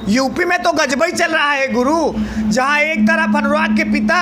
UP में तो गजबई चल रहा है गुरु, जहां एक तरफ अनुराग के पिता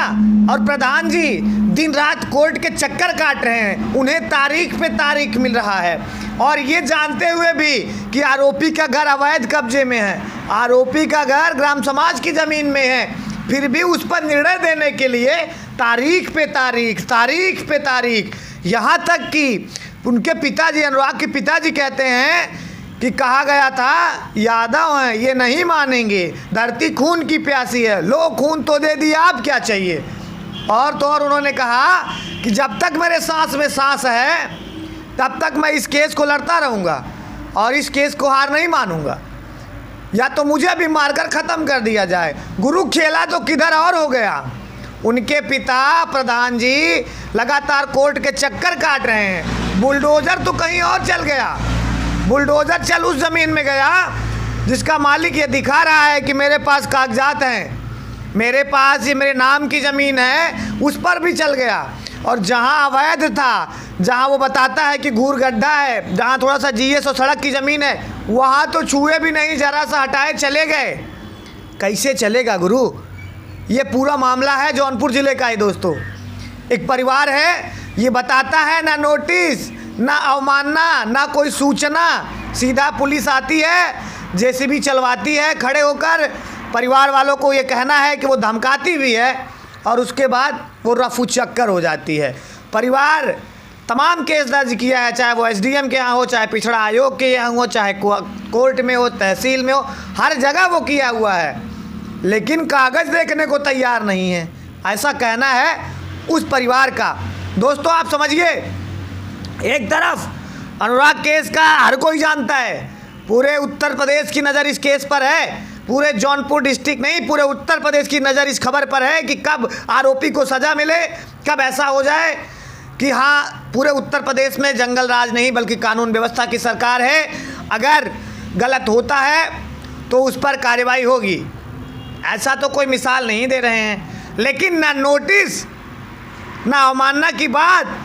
और प्रधान जी दिन रात कोर्ट के चक्कर काट रहे हैं, उन्हें तारीख पे तारीख मिल रहा है, और ये जानते हुए भी कि आरोपी का घर अवैध कब्जे में है, आरोपी का घर ग्राम समाज की ज़मीन में है, फिर भी उस पर निर्णय देने के लिए तारीख पे तारीख, तारीख पे तारीख, यहाँ तक कि उनके पिताजी, अनुराग के पिताजी कहते हैं कि कहा गया था यादव हैं, ये नहीं मानेंगे, धरती खून की प्यासी है, लो खून तो दे दिया, आप क्या चाहिए। और तो और उन्होंने कहा कि जब तक मेरे सांस में सांस है तब तक मैं इस केस को लड़ता रहूँगा और इस केस को हार नहीं मानूंगा, या तो मुझे भी मारकर ख़त्म कर दिया जाए। गुरु खेला तो किधर और हो गया। उनके पिता प्रधान जी लगातार कोर्ट के चक्कर काट रहे हैं, बुलडोज़र तो कहीं और चल गया, बुलडोज़र चल उस ज़मीन में गया जिसका मालिक ये दिखा रहा है कि मेरे पास कागजात हैं, मेरे पास ये मेरे नाम की ज़मीन है, उस पर भी चल गया। और जहाँ अवैध था, जहाँ वो बताता है कि घूर गड्ढा है, जहाँ थोड़ा सा जीएस और सड़क की ज़मीन है, वहाँ तो छुए भी नहीं, ज़रा सा हटाए चले गए। कैसे चलेगा गुरु। ये पूरा मामला है जौनपुर ज़िले का ही दोस्तों। एक परिवार है, ये बताता है ना नोटिस, ना अवमानना, ना कोई सूचना, सीधा पुलिस आती है, जेसीबी चलवाती है खड़े होकर, परिवार वालों को ये कहना है कि वो धमकाती भी है, और उसके बाद वो रफू चक्कर हो जाती है। परिवार तमाम केस दर्ज किया है, चाहे वो एसडीएम के यहाँ हो, चाहे पिछड़ा आयोग के यहाँ हो, चाहे कोर्ट में हो, तहसील में हो, हर जगह वो किया हुआ है, लेकिन कागज़ देखने को तैयार नहीं है, ऐसा कहना है उस परिवार का। दोस्तों आप समझिए, एक तरफ अनुराग केस का हर कोई जानता है, पूरे उत्तर प्रदेश की नज़र इस केस पर है, पूरे जौनपुर डिस्ट्रिक्ट नहीं, पूरे उत्तर प्रदेश की नज़र इस खबर पर है कि कब आरोपी को सज़ा मिले, कब ऐसा हो जाए कि हाँ पूरे उत्तर प्रदेश में जंगल राज नहीं बल्कि कानून व्यवस्था की सरकार है, अगर गलत होता है तो उस पर कार्रवाई होगी। ऐसा तो कोई मिसाल नहीं दे रहे हैं, लेकिन ना नोटिस, ना अवमानना की बात,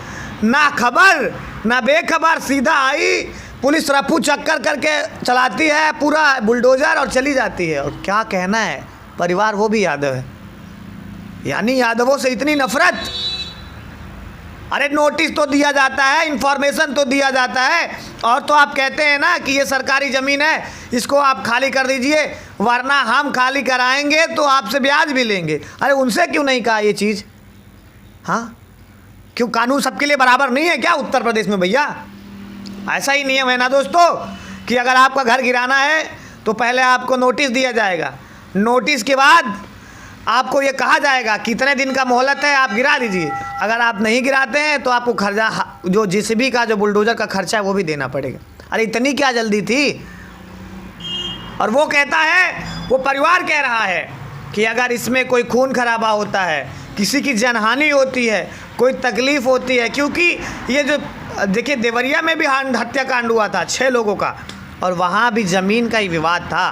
ना खबर, ना बेखबर, सीधा आई पुलिस रफू चक्कर करके चलाती है पूरा बुलडोज़र और चली जाती है। और क्या कहना है, परिवार वो भी यादव है, यानी यादवों से इतनी नफरत। अरे नोटिस तो दिया जाता है, इन्फॉर्मेशन तो दिया जाता है, और तो आप कहते हैं ना कि ये सरकारी ज़मीन है, इसको आप खाली कर दीजिए वरना हम खाली कराएंगे तो आपसे ब्याज भी लेंगे। अरे उनसे क्यों नहीं कहा ये चीज़। हाँ, क्यों कानून सबके लिए बराबर नहीं है क्या उत्तर प्रदेश में भैया। ऐसा ही नियम है ना दोस्तों कि अगर आपका घर गिराना है तो पहले आपको नोटिस दिया जाएगा, नोटिस के बाद आपको ये कहा जाएगा कितने दिन का मोहलत है, आप गिरा दीजिए। अगर आप नहीं गिराते हैं तो आपको खर्चा, जो जेसीबी का, जो बुलडोज़र का खर्चा है वो भी देना पड़ेगा। अरे इतनी क्या जल्दी थी। और वो कहता है, वो परिवार कह रहा है कि अगर इसमें कोई खून खराबा होता है, किसी की जनहानि होती है, कोई तकलीफ़ होती है, क्योंकि ये जो देखिए देवरिया में भी हत्याकांड हुआ था 6 लोगों का, और वहाँ भी ज़मीन का ही विवाद था।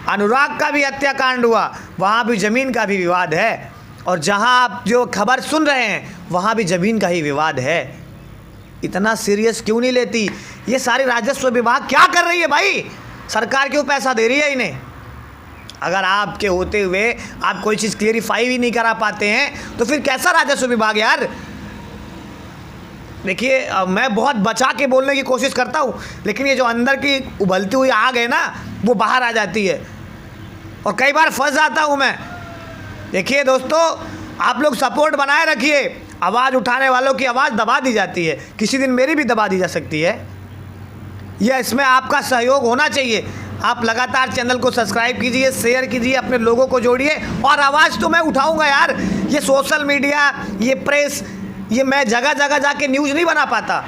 अनुराग का भी हत्याकांड हुआ, वहाँ भी ज़मीन का भी विवाद है, और जहाँ आप जो खबर सुन रहे हैं वहाँ भी ज़मीन का ही विवाद है। इतना सीरियस क्यों नहीं लेती ये सारी राजस्व विभाग, क्या कर रही है भाई, सरकार क्यों पैसा दे रही है इन्हें। अगर आपके होते हुए आप कोई चीज़ क्लियरिफाई भी नहीं करा पाते हैं तो फिर कैसा राजस्व विभाग यार। देखिए मैं बहुत बचा के बोलने की कोशिश करता हूँ, लेकिन ये जो अंदर की उबलती हुई आग है ना वो बाहर आ जाती है, और कई बार फंस जाता हूँ मैं। देखिए दोस्तों, आप लोग सपोर्ट बनाए रखिए, आवाज़ उठाने वालों की आवाज़ दबा दी जाती है, किसी दिन मेरी भी दबा दी जा सकती है। यह इसमें आपका सहयोग होना चाहिए। आप लगातार चैनल को सब्सक्राइब कीजिए, शेयर कीजिए, अपने लोगों को जोड़िए, और आवाज़ तो मैं उठाऊंगा यार। ये सोशल मीडिया, ये प्रेस, ये मैं जगह जगह जाके न्यूज़ नहीं बना पाता।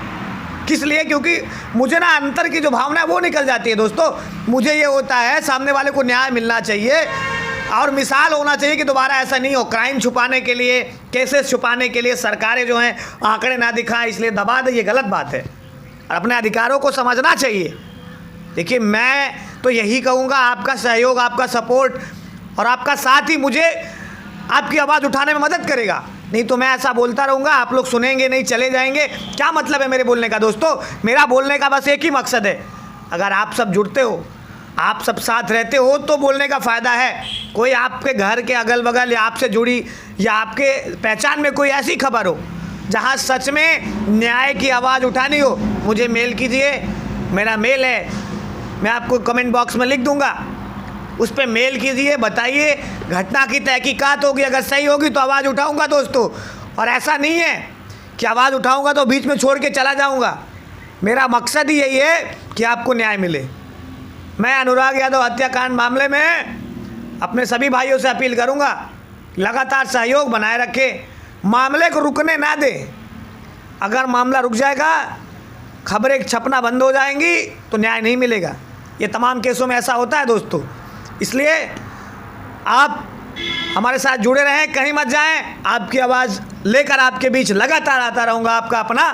किस लिए? क्योंकि मुझे ना अंतर की जो भावना है वो निकल जाती है दोस्तों। मुझे ये होता है सामने वाले को न्याय मिलना चाहिए और मिसाल होना चाहिए कि दोबारा ऐसा नहीं हो। क्राइम छुपाने के लिए, केसेस छुपाने के लिए सरकारें जो हैं आंकड़े ना दिखाएं इसलिए दबा दें, ये गलत बात है, और अपने अधिकारों को समझना चाहिए। देखिए मैं तो यही कहूँगा, आपका सहयोग, आपका सपोर्ट और आपका साथ ही मुझे आपकी आवाज़ उठाने में मदद करेगा। नहीं तो मैं ऐसा बोलता रहूँगा, आप लोग सुनेंगे नहीं, चले जाएंगे। क्या मतलब है मेरे बोलने का दोस्तों? मेरा बोलने का बस एक ही मकसद है, अगर आप सब जुड़ते हो आप सब साथ रहते हो तो बोलने का फ़ायदा है। कोई आपके घर के अगल बगल या आपसे जुड़ी या आपके पहचान में कोई ऐसी खबर हो जहां सच में न्याय की आवाज़ उठानी हो, मुझे मेल कीजिए। मेरा मेल है, मैं आपको कमेंट बॉक्स में लिख दूंगा, उस पर मेल कीजिए, बताइए। घटना की तहकीकात होगी, अगर सही होगी तो आवाज़ उठाऊंगा दोस्तों। और ऐसा नहीं है कि आवाज़ उठाऊंगा तो बीच में छोड़ के चला जाऊंगा। मेरा मकसद ही यही है कि आपको न्याय मिले। मैं अनुराग यादव हत्याकांड मामले में अपने सभी भाइयों से अपील करूंगा, लगातार सहयोग बनाए रखें, मामले को रुकने ना दें। अगर मामला रुक जाएगा, खबरें छपना बंद हो जाएंगी तो न्याय नहीं मिलेगा। ये तमाम केसों में ऐसा होता है दोस्तों। इसलिए आप हमारे साथ जुड़े रहें, कहीं मत जाएं। आपकी आवाज़ लेकर आपके बीच लगातार आता रहूँगा। आपका अपना